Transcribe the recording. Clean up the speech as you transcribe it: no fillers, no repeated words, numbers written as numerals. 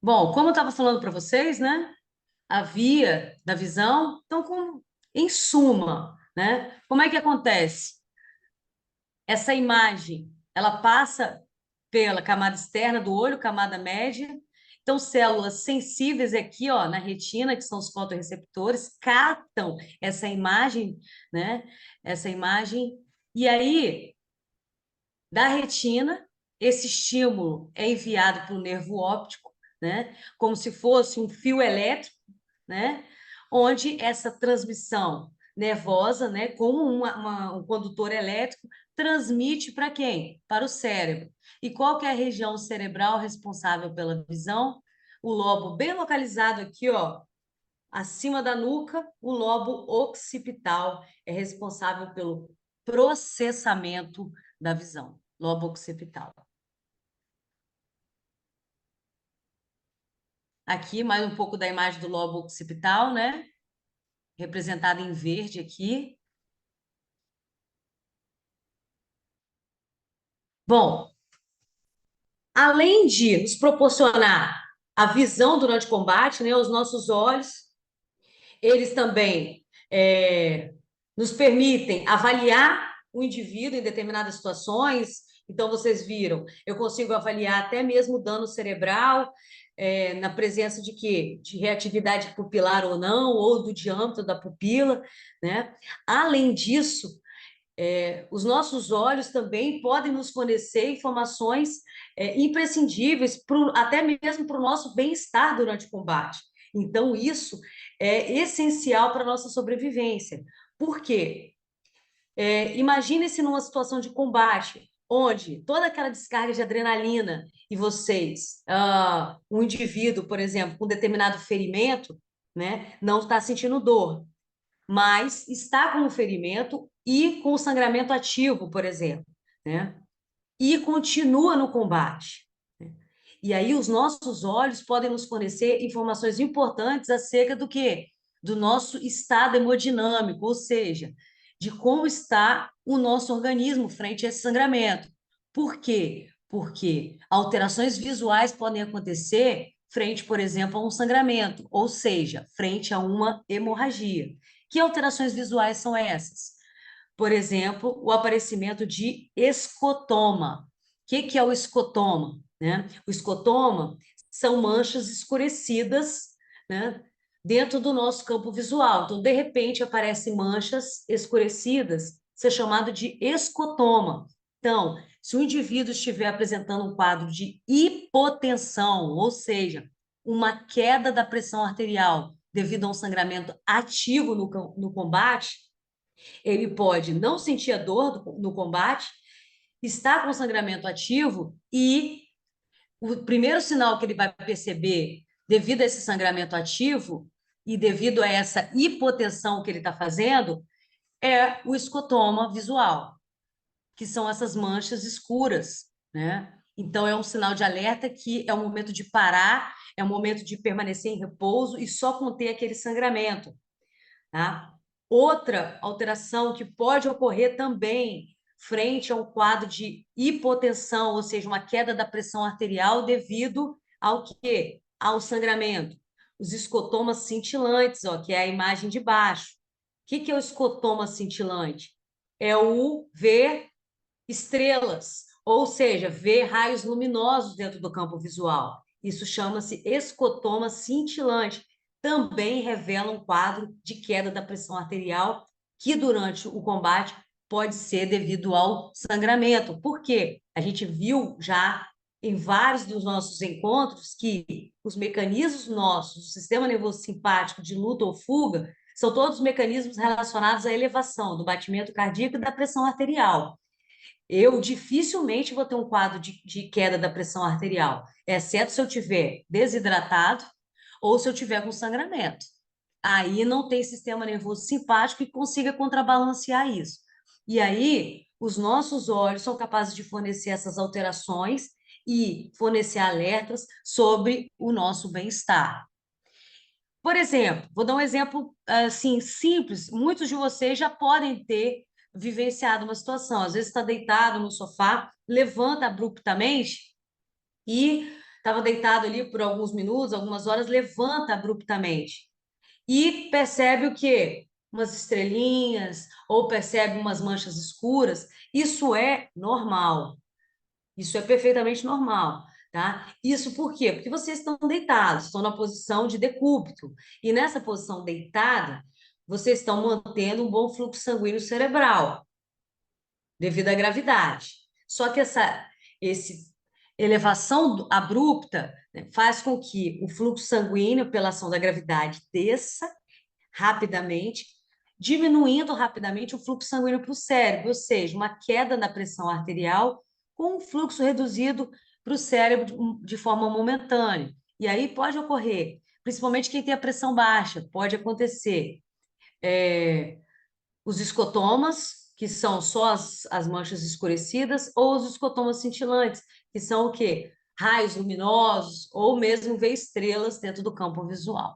Bom, como eu estava falando para vocês, né? A via da visão, então, em suma, né? Como é que acontece? Essa imagem, ela passa pela camada externa do olho, camada média. Então, células sensíveis aqui, ó, na retina, que são os fotorreceptores, captam essa imagem, né? Essa imagem. E aí, da retina, esse estímulo é enviado para o nervo óptico, né? Como se fosse um fio elétrico, né? Onde essa transmissão nervosa, né, como um condutor elétrico, transmite para quem? Para o cérebro. E qual que é a região cerebral responsável pela visão? O lobo bem localizado aqui, ó, acima da nuca, o lobo occipital é responsável pelo processamento da visão. Lobo occipital. Aqui, mais um pouco da imagem do lobo occipital, né? Representada em verde aqui. Bom, além de nos proporcionar a visão durante o combate, né, os nossos olhos, eles também nos permitem avaliar o indivíduo em determinadas situações. Então, vocês viram, eu consigo avaliar até mesmo dano cerebral, na presença de quê? De reatividade pupilar ou não, ou do diâmetro da pupila, né? Além disso, os nossos olhos também podem nos fornecer informações imprescindíveis, até mesmo para o nosso bem-estar durante o combate. Então, isso é essencial para a nossa sobrevivência. Por quê? Imagine-se numa situação de combate, onde toda aquela descarga de adrenalina e vocês, um indivíduo, por exemplo, com determinado ferimento, né, não está sentindo dor, mas está com o ferimento e com o sangramento ativo, por exemplo, né? E continua no combate. Né? E aí os nossos olhos podem nos fornecer informações importantes acerca do quê? Do nosso estado hemodinâmico, ou seja, de como está o nosso organismo frente a esse sangramento. Por quê? Porque alterações visuais podem acontecer frente, por exemplo, a um sangramento, ou seja, frente a uma hemorragia. Que alterações visuais são essas? Por exemplo, o aparecimento de escotoma. O que é o escotoma? Né? O escotoma são manchas escurecidas, né, dentro do nosso campo visual. Então, de repente, aparecem manchas escurecidas, isso é chamado de escotoma. Então, se o indivíduo estiver apresentando um quadro de hipotensão, ou seja, uma queda da pressão arterial devido a um sangramento ativo no combate, ele pode não sentir a dor no combate, estar com sangramento ativo e o primeiro sinal que ele vai perceber devido a esse sangramento ativo e devido a essa hipotensão que ele está fazendo é o escotoma visual, que são essas manchas escuras, né? Então é um sinal de alerta que é um momento de parar, é um momento de permanecer em repouso e só conter aquele sangramento. Tá? Outra alteração que pode ocorrer também frente a um quadro de hipotensão, ou seja, uma queda da pressão arterial devido ao quê? Ao sangramento. Os escotomas cintilantes, ó, que é a imagem de baixo. O que é o escotoma cintilante? É o ver estrelas, ou seja, ver raios luminosos dentro do campo visual. Isso chama-se escotoma cintilante. Também revela um quadro de queda da pressão arterial que durante o combate pode ser devido ao sangramento. Por quê? A gente viu já em vários dos nossos encontros que os mecanismos nossos, o sistema nervoso simpático de luta ou fuga, são todos mecanismos relacionados à elevação do batimento cardíaco e da pressão arterial. Eu dificilmente vou ter um quadro de queda da pressão arterial, exceto se eu tiver desidratado ou se eu tiver com sangramento. Aí não tem sistema nervoso simpático que consiga contrabalancear isso. E aí, os nossos olhos são capazes de fornecer essas alterações e fornecer alertas sobre o nosso bem-estar. Por exemplo, vou dar um exemplo assim simples. Muitos de vocês já podem ter vivenciado uma situação. Às vezes está deitado no sofá, levanta abruptamente e estava deitado ali por alguns minutos, algumas horas, levanta abruptamente e percebe o quê? Umas estrelinhas, ou percebe umas manchas escuras. Isso é normal. Isso é perfeitamente normal, tá? Isso por quê? Porque vocês estão deitados, estão na posição de decúbito. E nessa posição deitada, vocês estão mantendo um bom fluxo sanguíneo cerebral, devido à gravidade. Só que esse elevação abrupta, né, faz com que o fluxo sanguíneo, pela ação da gravidade, desça rapidamente, diminuindo rapidamente o fluxo sanguíneo para o cérebro, ou seja, uma queda na pressão arterial com um fluxo reduzido para o cérebro de forma momentânea. E aí pode ocorrer, principalmente quem tem a pressão baixa, pode acontecer os escotomas, que são só as manchas escurecidas, ou os escotomas cintilantes, que são o quê? Raios luminosos, ou mesmo ver estrelas dentro do campo visual.